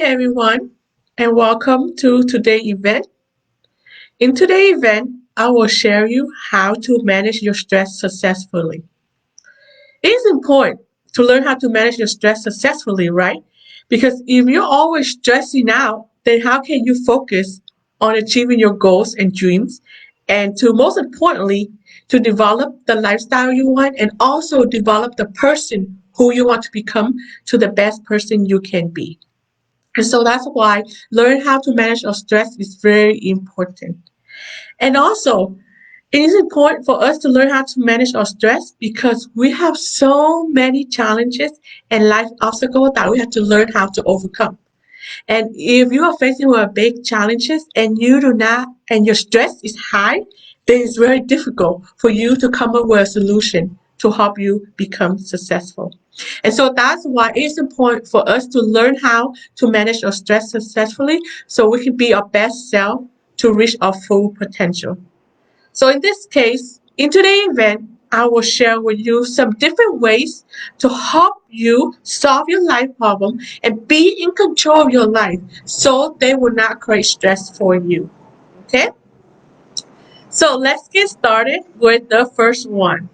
everyone, and welcome to today's event. In today's event, I will share you how to manage your stress successfully. It is important to learn how to manage your stress successfully, right? Because if you're always stressing out, then how can you focus on achieving your goals and dreams? And to most importantly, to develop the lifestyle you want and also develop the person who you want to become to the best person you can be. And so that's why learn how to manage our stress is very important. And also, it is important for us to learn how to manage our stress because we have so many challenges and life obstacles that we have to learn how to overcome. And if you are facing with big challenges and you do not, and your stress is high, then it's very difficult for you to come up with a solution to help you become successful. And so that's why it's important for us to learn how to manage our stress successfully so we can be our best self to reach our full potential. So in this case, in today's event, I will share with you some different ways to help you solve your life problem and be in control of your life so they will not create stress for you. Okay? So let's get started with the first one.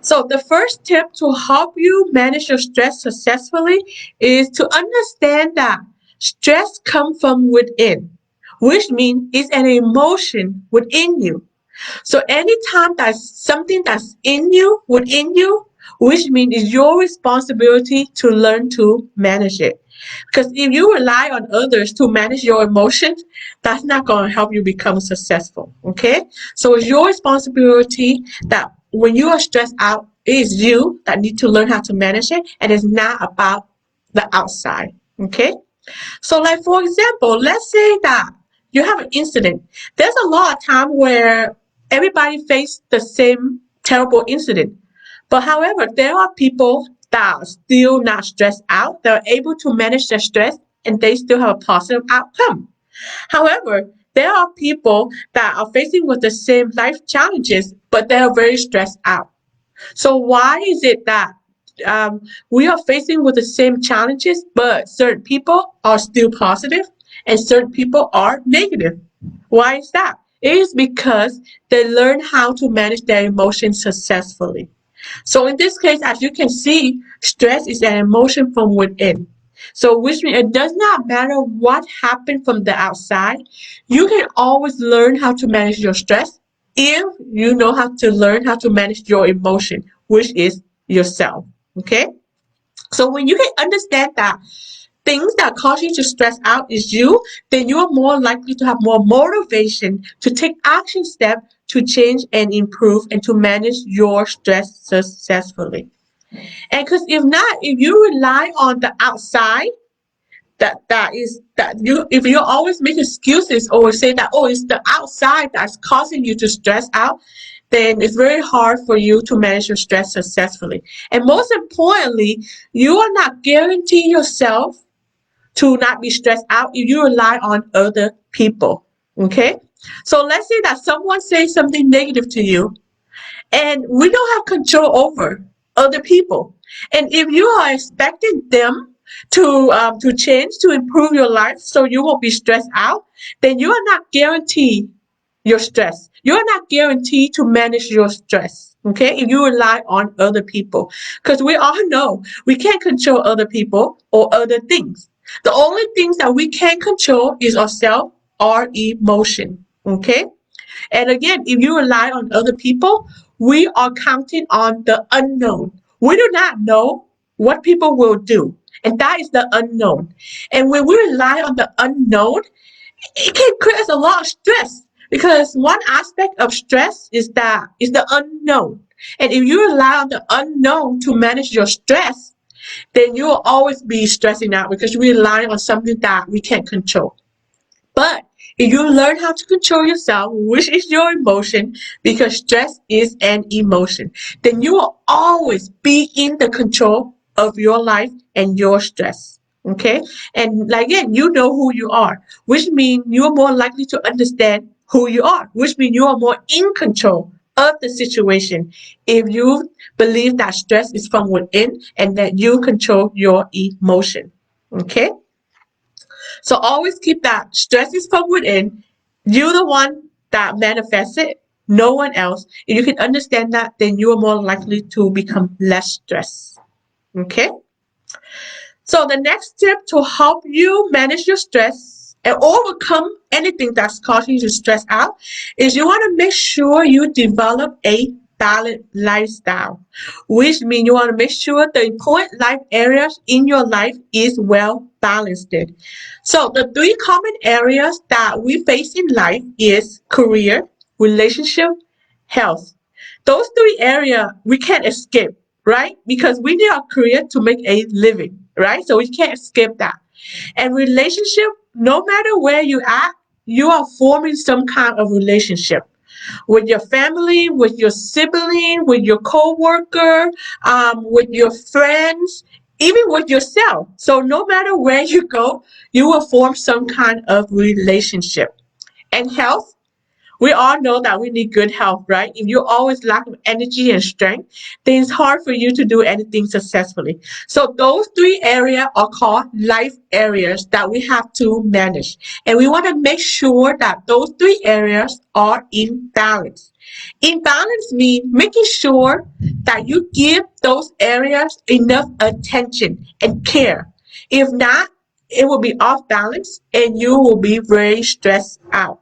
So the first tip to help you manage your stress successfully is to understand that stress comes from within, which means it's an emotion within you. So anytime that's something that's in you, within you, which means it's your responsibility to learn to manage it. Because if you rely on others to manage your emotions, that's not going to help you become successful. Okay? So it's your responsibility that when you are stressed out, it is you that need to learn how to manage it, and it's not about the outside. Okay? So, like for example, let's say that you have an incident. There's a lot of time where everybody face the same terrible incident. But however, there are people that are still not stressed out. They're able to manage their stress and they still have a positive outcome. However, there are people that are facing with the same life challenges, but they are very stressed out. So why is it that we are facing with the same challenges, but certain people are still positive and certain people are negative? Why is that? It is because they learn how to manage their emotions successfully. So in this case, as you can see, stress is an emotion from within. So which means it does not matter what happened from the outside. You can always learn how to manage your stress if you know how to learn how to manage your emotion, which is yourself. Okay? So when you can understand that things that cause you to stress out is you, then you are more likely to have more motivation to take action steps to change and improve and to manage your stress successfully. And because if you rely on the outside, that you if you always make excuses or say that it's the outside that's causing you to stress out, then it's very hard for you to manage your stress successfully. And most importantly, you are not guaranteeing yourself to not be stressed out if you rely on other people. Okay? So let's say that someone says something negative to you and we don't have control over other people. And if you are expecting them to change, to improve your life so you won't be stressed out, then you are not guaranteed your stress. You are not guaranteed to manage your stress. Okay, if you rely on other people, because we all know we can't control other people or other things. The only things that we can control is ourselves, our emotion. Okay, and again, if you rely on other people, we are counting on the unknown. We do not know what people will do, and that is the unknown. And when we rely on the unknown, it can create a lot of stress because one aspect of stress is the unknown. And if you rely on the unknown to manage your stress, then you will always be stressing out because you rely on something that we can't control. But if you learn how to control yourself, which is your emotion, because stress is an emotion, then you will always be in the control of your life and your stress. Okay? And again, you know who you are, which means you're more likely to understand who you are, which means you are more in control of the situation if you believe that stress is from within and that you control your emotion. Okay? So always keep that stress is from within. You're the one that manifests it, no one else. If you can understand that, then you are more likely to become less stressed. Okay? So the next tip to help you manage your stress and overcome anything that's causing you to stress out is you want to make sure you develop a balanced lifestyle, which means you want to make sure the important life areas in your life is well balanced. So the three common areas that we face in life is career, relationship, health. Those three areas we can't escape, right? Because we need our career to make a living, right? So we can't escape that. And relationship, no matter where you at, you are forming some kind of relationship with your family, with your sibling, with your coworker, with your friends, even with yourself. So no matter where you go, you will form some kind of relationship. And health, we all know that we need good health, right? If you always lack of energy and strength, then it's hard for you to do anything successfully. So those three areas are called life areas that we have to manage. And we want to make sure that those three areas are in balance. In balance means making sure that you give those areas enough attention and care. If not, it will be off balance and you will be very stressed out.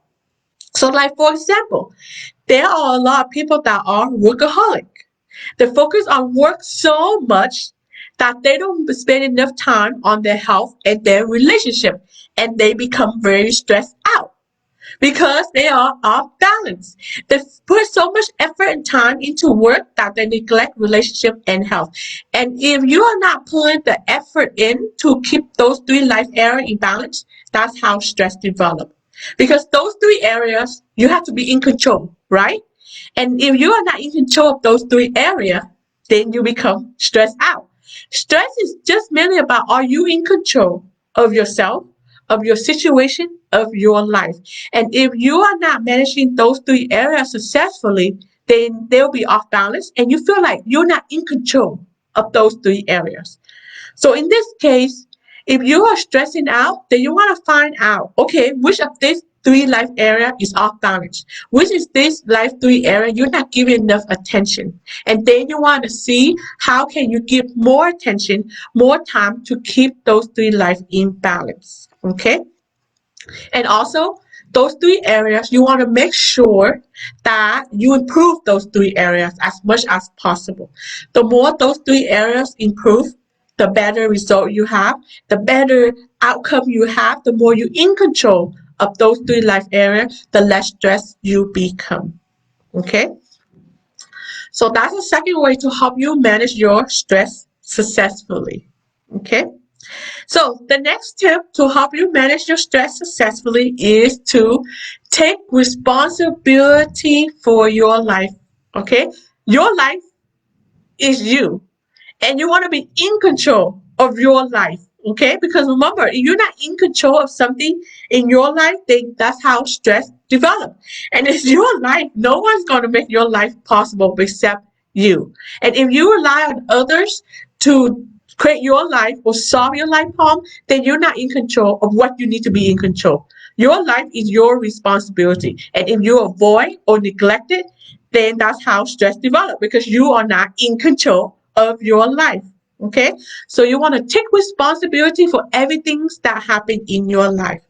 So, like for example, there are a lot of people that are workaholic. They focus on work so much that they don't spend enough time on their health and their relationship, and they become very stressed out because they are off balance. They put so much effort and time into work that they neglect relationship and health. And if you are not putting the effort in to keep those three life areas in balance, that's how stress develops. Because those three areas, you have to be in control, right? And if you are not in control of those three areas, then you become stressed out. Stress is just mainly about, are you in control of yourself, of your situation, of your life? And if you are not managing those three areas successfully, then they'll be off balance and you feel like you're not in control of those three areas. So in this case, if you are stressing out, then you want to find out, okay, which of these three life area is off balance? Which is this life three area you're not giving enough attention? And then you want to see how can you give more attention, more time to keep those three life in balance. Okay? And also, those three areas, you want to make sure that you improve those three areas as much as possible. The more those three areas improve, the better result you have, the better outcome you have, the more you in control of those three life areas, the less stressed you become. Okay? So that's the second way to help you manage your stress successfully. Okay? So the next tip to help you manage your stress successfully is to take responsibility for your life. Okay? Your life is you, and you want to be in control of your life. Okay? Because remember, if you're not in control of something in your life, then that's how stress develops. And it's your life. No one's going to make your life possible except you. And if you rely on others to create your life or solve your life problem, then you're not in control of what you need to be in control. Your life is your responsibility. And if you avoid or neglect it, then that's how stress develops because you are not in control of your life. Okay? So you want to take responsibility for everything that happen in your life.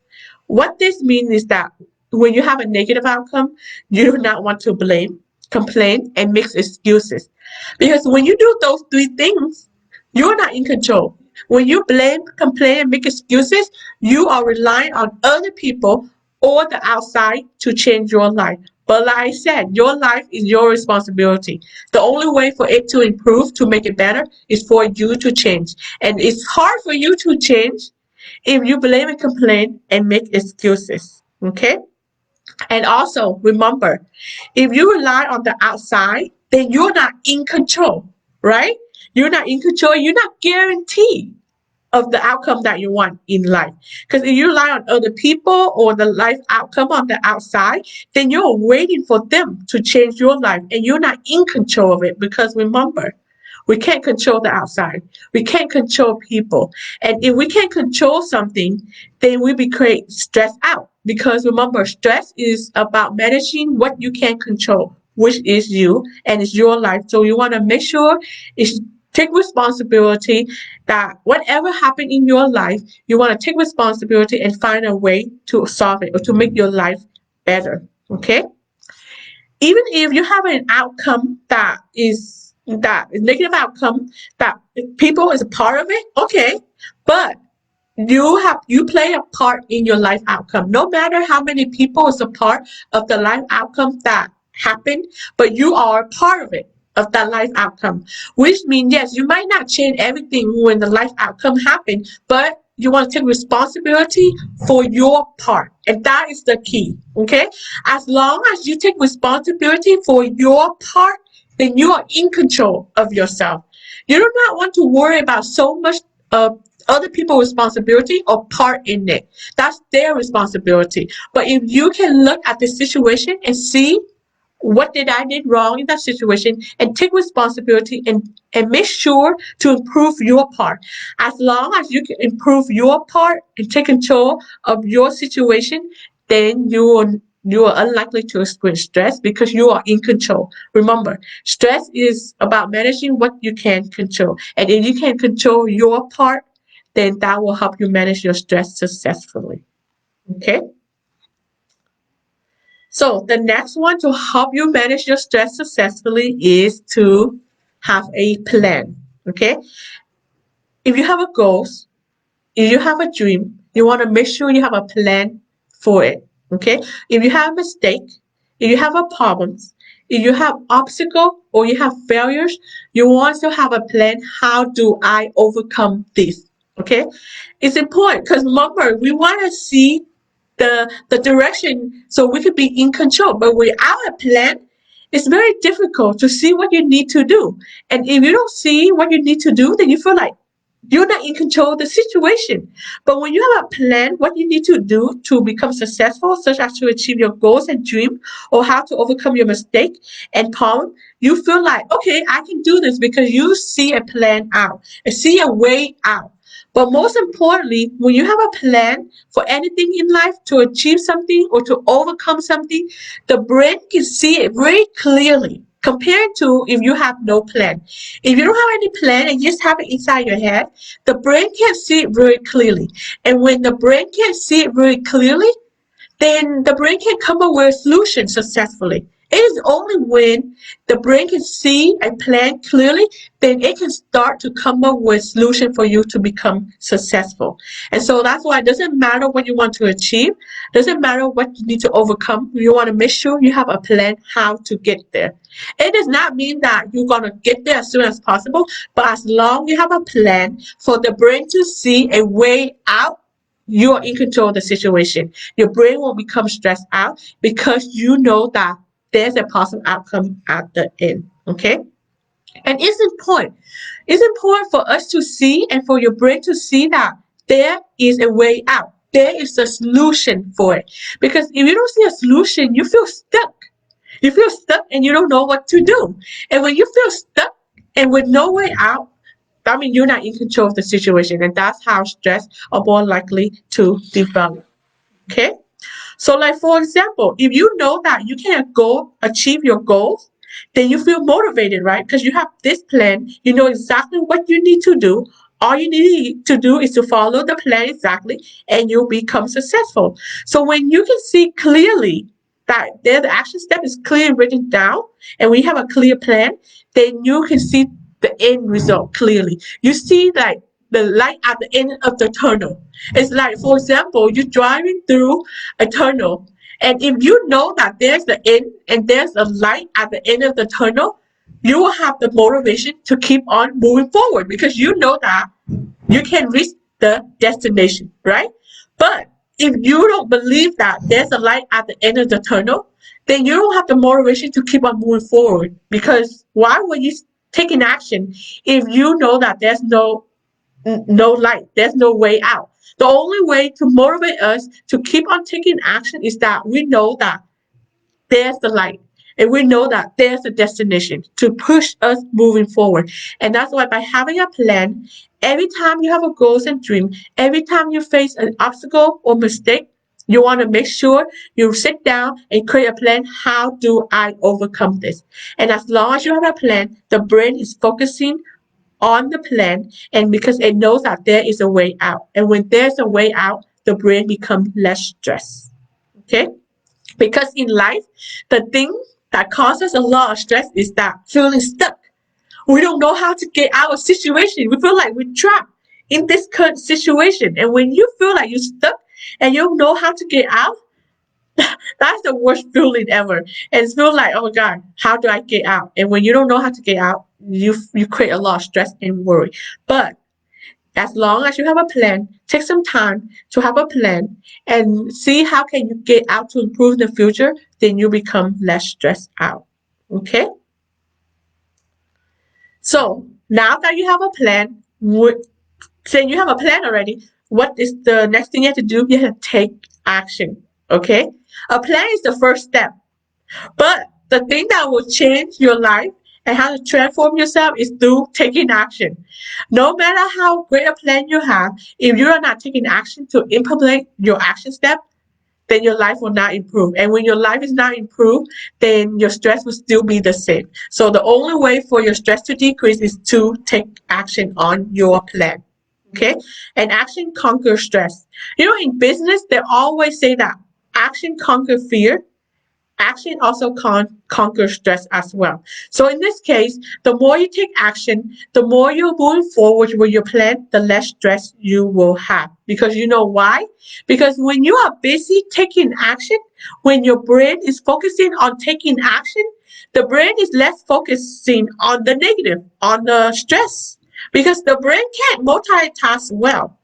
What this means is that when you have a negative outcome, you do not want to blame, complain, and make excuses. Because when you do those three things, you're not in control. When you blame, complain, and make excuses, you are relying on other people or the outside to change your life. But like I said, your life is your responsibility. The only way for it to improve, to make it better, is for you to change. And it's hard for you to change if you blame and complain and make excuses. Okay? And also, remember, if you rely on the outside, then you're not in control, right? You're not in control. You're not guaranteed of the outcome that you want in life. Because if you rely on other people or the life outcome on the outside, then you're waiting for them to change your life and you're not in control of it. Because remember, We can't control the outside. We can't control people. And if we can't control something, then we be create stressed out. Because remember, stress is about managing what you can control, which is you and it's your life. So you want to make sure it's take responsibility that whatever happened in your life, you want to take responsibility and find a way to solve it or to make your life better. Okay? Even if you have an outcome that is negative outcome that people is a part of it, okay, but you play a part in your life outcome. No matter how many people is a part of the life outcome that happened, but you are a part of it of that life outcome. Which means yes, you might not change everything when the life outcome happened, but you want to take responsibility for your part. And that is the key. Okay? As long as you take responsibility for your part, then you are in control of yourself. You do not want to worry about so much other people's responsibility or part in it. That's their responsibility. But if you can look at the situation and see what did I did wrong in that situation and take responsibility and make sure to improve your part. As long as you can improve your part and take control of your situation, then you are unlikely to experience stress because you are in control. Remember, stress is about managing what you can control. And if you can control your part, then that will help you manage your stress successfully. Okay? So the next one to help you manage your stress successfully is to have a plan. Okay? If you have a goal, if you have a dream, you want to make sure you have a plan for it. Okay? If you have a mistake, if you have a problems, if you have obstacle or you have failures, you want to have a plan. How do I overcome this? Okay? It's important because remember, we want to see the direction so we could be in control. But without a plan, it's very difficult to see what you need to do. And if you don't see what you need to do, then you feel like you're not in control of the situation. But when you have a plan, what you need to do to become successful, such as to achieve your goals and dream, or how to overcome your mistake and problem, you feel like, okay, I can do this because you see a plan out and see a way out. But most importantly, when you have a plan for anything in life to achieve something or to overcome something, the brain can see it very clearly compared to if you have no plan. If you don't have any plan and you just have it inside your head, the brain can't see it very clearly. And when the brain can't see it very clearly, then the brain can come up with a solution successfully. It is only when the brain can see a plan clearly, then it can start to come up with a solution for you to become successful. And so that's why it doesn't matter what you want to achieve, doesn't matter what you need to overcome. You want to make sure you have a plan how to get there. It does not mean that you're going to get there as soon as possible, but as long as you have a plan for the brain to see a way out, you are in control of the situation. Your brain won't become stressed out because you know that there's a positive outcome at the end. Okay? And it's important. It's important for us to see and for your brain to see that there is a way out. There is a solution for it. Because if you don't see a solution, you feel stuck. You feel stuck and you don't know what to do. And when you feel stuck and with no way out, that means you're not in control of the situation. And that's how stress are more likely to develop. Okay? So like for example, if you know that you can go achieve your goals, then you feel motivated, right? Because you have this plan, you know exactly what you need to do. All you need to do is to follow the plan exactly and you'll become successful. So when you can see clearly that there the action step is clearly written down and we have a clear plan, then you can see the end result clearly. You see like the light at the end of the tunnel. It's like, for example, you're driving through a tunnel, and if you know that there's the end and there's a light at the end of the tunnel, you will have the motivation to keep on moving forward because you know that you can reach the destination, right? But if you don't believe that there's a light at the end of the tunnel, then you don't have the motivation to keep on moving forward because why would you take an action if you know that there's no light, there's no way out? The only way to motivate us to keep on taking action is that we know that there's the light And we know that there's a destination to push us moving forward. And that's why by having a plan, every time you have a goals and dream, every time you face an obstacle or mistake, you want to make sure you sit down and create a plan. How do I overcome this? And as long as you have a plan, the brain is focusing on the plan, and because it knows that there is a way out. And when there's a way out, the brain becomes less stressed. Okay? Because in life, the thing that causes a lot of stress is that feeling stuck. We don't know how to get out of situation. We feel like we're trapped in this current situation. And when you feel like you're stuck and you don't know how to get out, that's the worst feeling ever. And it feels like, oh my God, how do I get out? And when you don't know how to get out, you create a lot of stress and worry. But as long as you have a plan, take some time to have a plan and see how can you get out to improve in the future, then you become less stressed out. Okay? So now that you have a plan, saying you have a plan already, what is the next thing you have to do? You have to take action. Okay? A plan is the first step. But the thing that will change your life and how to transform yourself is through taking action. No matter how great a plan you have, if you are not taking action to implement your action step, then your life will not improve. And when your life is not improved, then your stress will still be the same. So the only way for your stress to decrease is to take action on your plan. Okay? And action conquers stress. You know, in business, they always say that action conquers fear. Action also conquers stress as well. So in this case, the more you take action, the more you're moving forward with your plan, the less stress you will have. Because you know why? Because when you are busy taking action, when your brain is focusing on taking action, the brain is less focusing on the negative, on the stress. Because the brain can't multitask well.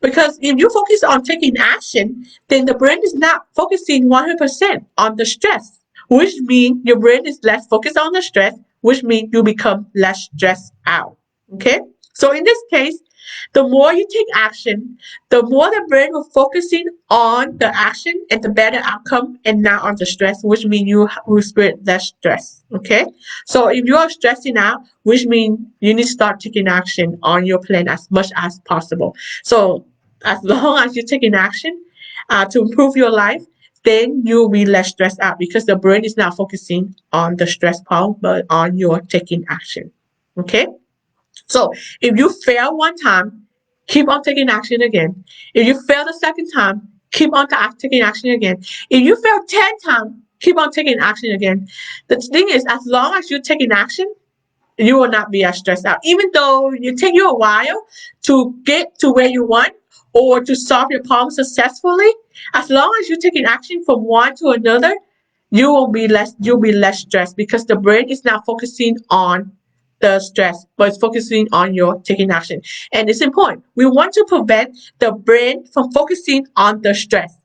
Because if you focus on taking action, then the brain is not focusing 100% on the stress, which means your brain is less focused on the stress, which means you become less stressed out. Okay? So in this case, the more you take action, the more the brain will focusing on the action and the better outcome and not on the stress, which means you will experience less stress. Okay? So if you are stressing out, which means you need to start taking action on your plan as much as possible. So as long as you're taking action to improve your life, then you'll be less stressed out because the brain is not focusing on the stress part, but on your taking action. Okay? So if you fail one time, keep on taking action again. If you fail the second time, keep on taking action again. If you fail 10 times, keep on taking action again. The thing is, as long as you're taking action, you will not be as stressed out. Even though it take you a while to get to where you want or to solve your problem successfully, as long as you're taking action from one to another, you'll be less stressed because the brain is not focusing on the stress, but it's focusing on your taking action. And it's important. We want to prevent the brain from focusing on the stress.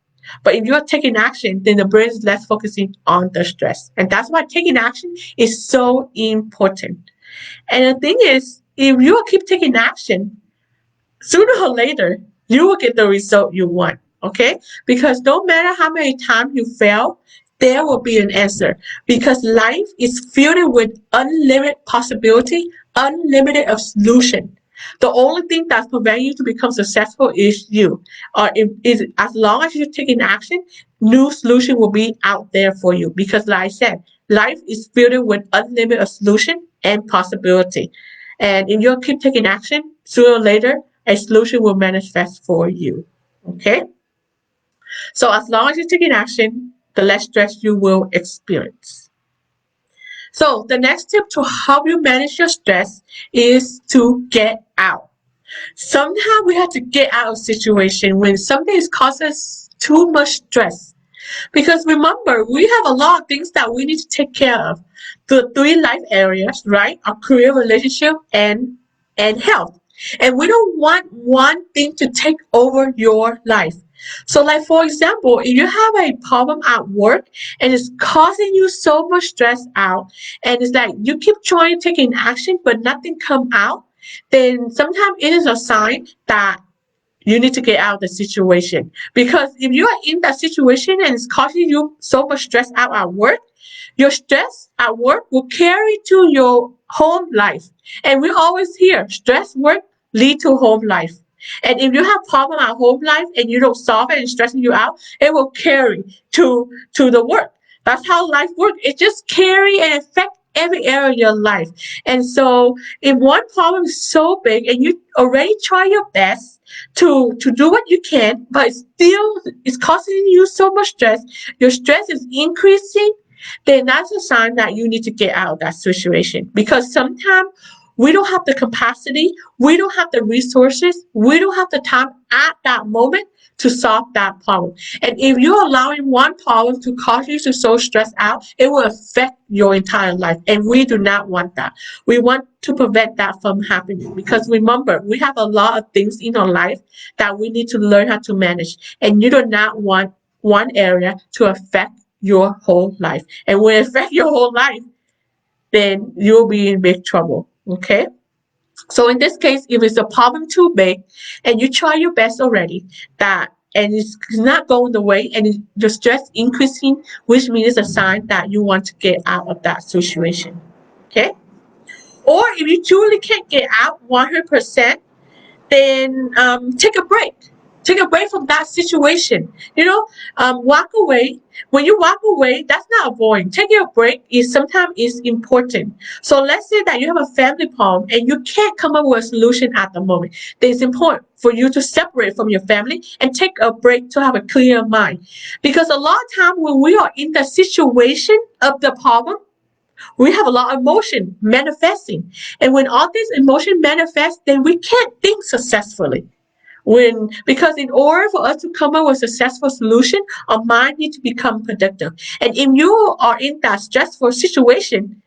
But if you're taking action, then the brain is less focusing on the stress. And that's why taking action is so important. And the thing is, if you keep taking action, sooner or later, you will get the result you want. Okay? Because no matter how many times you fail, there will be an answer because life is filled with unlimited possibility, unlimited of solution. The only thing that's preventing you to become successful is you. Or as long as you're taking action, new solution will be out there for you. Because like I said, life is filled with unlimited of solution and possibility. And if you keep taking action, sooner or later, a solution will manifest for you. Okay? So as long as you're taking action, the less stress you will experience. So the next tip to help you manage your stress is to get out. Sometimes we have to get out of a situation when something is causing us too much stress. Because remember, we have a lot of things that we need to take care of. The 3 life areas, right? Our career, relationship, and health. And we don't want one thing to take over your life. So like for example, if you have a problem at work and it's causing you so much stress out and it's like you keep trying taking action but nothing come out, then sometimes it is a sign that you need to get out of the situation. Because if you are in that situation and it's causing you so much stress out at work, Your stress at work will carry to your home life. And we always hear stress work lead to home life. And if you have problem at home life and you don't solve it and it's stressing you out, it will carry to the work. That's how life works. It just carry and affect every area of your life. And so if one problem is so big and you already try your best to do what you can, but still it's causing you so much stress, your stress is increasing, then that's a sign that you need to get out of that situation. Because sometimes we don't have the capacity, we don't have the resources, we don't have the time at that moment to solve that problem. And if you're allowing one problem to cause you to so stress out, it will affect your entire life. And we do not want that. We want to prevent that from happening. Because remember, we have a lot of things in our life that we need to learn how to manage. And you do not want one area to affect your whole life. And when it affects your whole life, then you'll be in big trouble. Okay? So in this case, if it's a problem too big and you try your best already, and it's not going the way and your stress increasing, which means it's a sign that you want to get out of that situation. Okay? Or if you truly can't get out 100%, then take a break. Take a break from that situation. Walk away. When you walk away, that's not avoiding. Taking a break is sometimes is important. So let's say that you have a family problem and you can't come up with a solution at the moment. Then it's important for you to separate from your family and take a break to have a clear mind. Because a lot of times when we are in the situation of the problem, we have a lot of emotion manifesting. And when all this emotion manifests, then we can't think successfully. Because in order for us to come up with a successful solution, our mind needs to become productive. And if you are in that stressful situation,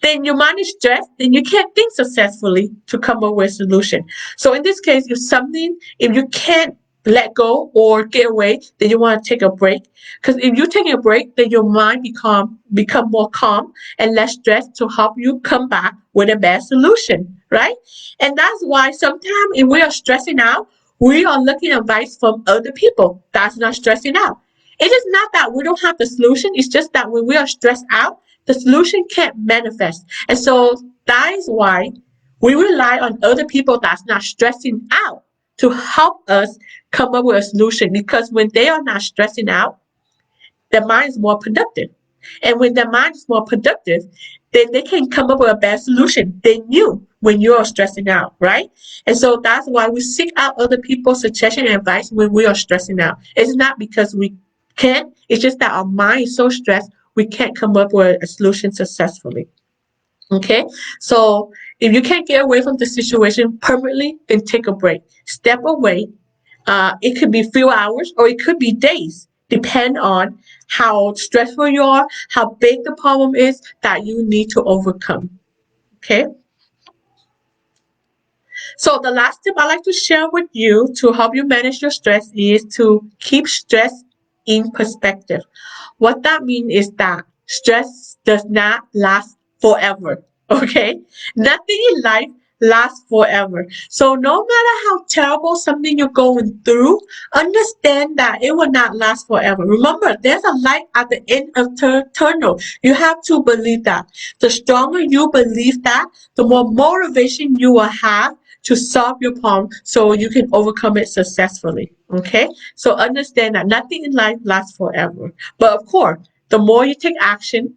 then your mind is stressed, then you can't think successfully to come up with a solution. So in this case, if you can't let go or get away, then you want to take a break. Because if you're taking a break, then your mind become more calm and less stressed to help you come back with a better solution, right? And that's why sometimes if we are stressing out, we are looking at advice from other people that's not stressing out. It is not that we don't have the solution. It's just that when we are stressed out, the solution can't manifest. And so that is why we rely on other people that's not stressing out to help us come up with a solution. Because when they are not stressing out, their mind is more productive. And when their mind is more productive, then they can come up with a better solution than you when you're stressing out, right? And so that's why we seek out other people's suggestion and advice when we are stressing out. It's not because we can't, it's just that our mind is so stressed, we can't come up with a solution successfully. Okay? So if you can't get away from the situation permanently, then take a break. Step away. It could be a few hours or it could be days, depend on how stressful you are, how big the problem is that you need to overcome. Okay? So the last tip I'd like to share with you to help you manage your stress is to keep stress in perspective. What that means is that stress does not last forever. Okay? Nothing in life lasts forever. So no matter how terrible something you're going through, understand that it will not last forever. Remember, there's a light at the end of the tunnel. You have to believe that. The stronger you believe that, the more motivation you will have to solve your problem so you can overcome it successfully. Okay? So understand that nothing in life lasts forever. But of course, the more you take action,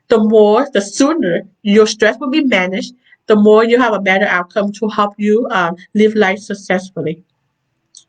the sooner your stress will be managed, the more you have a better outcome to help you live life successfully.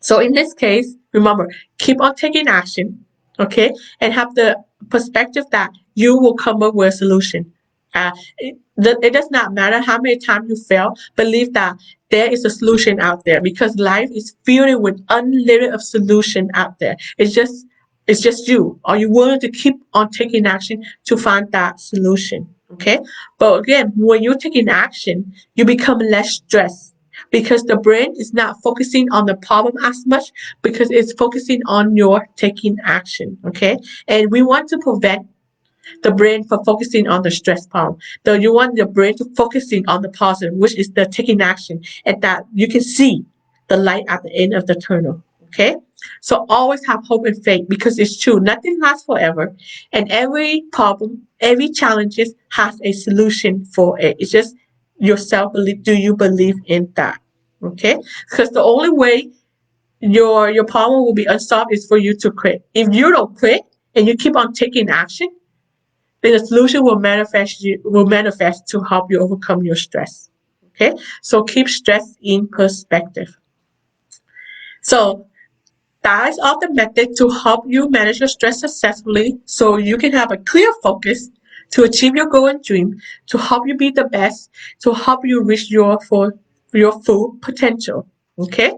So in this case, remember, keep on taking action, okay? And have the perspective that you will come up with a solution. It does not matter how many times you fail, believe that there is a solution out there because life is filled with unlimited of solution out there. It's just you. Are you willing to keep on taking action to find that solution? Okay. But again, when you're taking action, you become less stressed because the brain is not focusing on the problem as much because it's focusing on your taking action. Okay. And we want to prevent the brain from focusing on the stress problem. So you want the brain to focusing on the positive, which is the taking action, and that you can see the light at the end of the tunnel. Okay? So always have hope and faith because it's true. Nothing lasts forever. And every problem, every challenge has a solution for it. It's just yourself believe. Do you believe in that? Okay? Because the only way your problem will be unsolved is for you to quit. If you don't quit and you keep on taking action, then the solution will manifest to help you overcome your stress. Okay? So keep stress in perspective. So that is all the method to help you manage your stress successfully so you can have a clear focus to achieve your goal and dream, to help you be the best, to help you reach your full potential. Okay?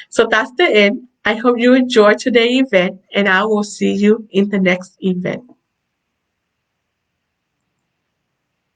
So that's the end. I hope you enjoyed today's event and I will see you in the next event.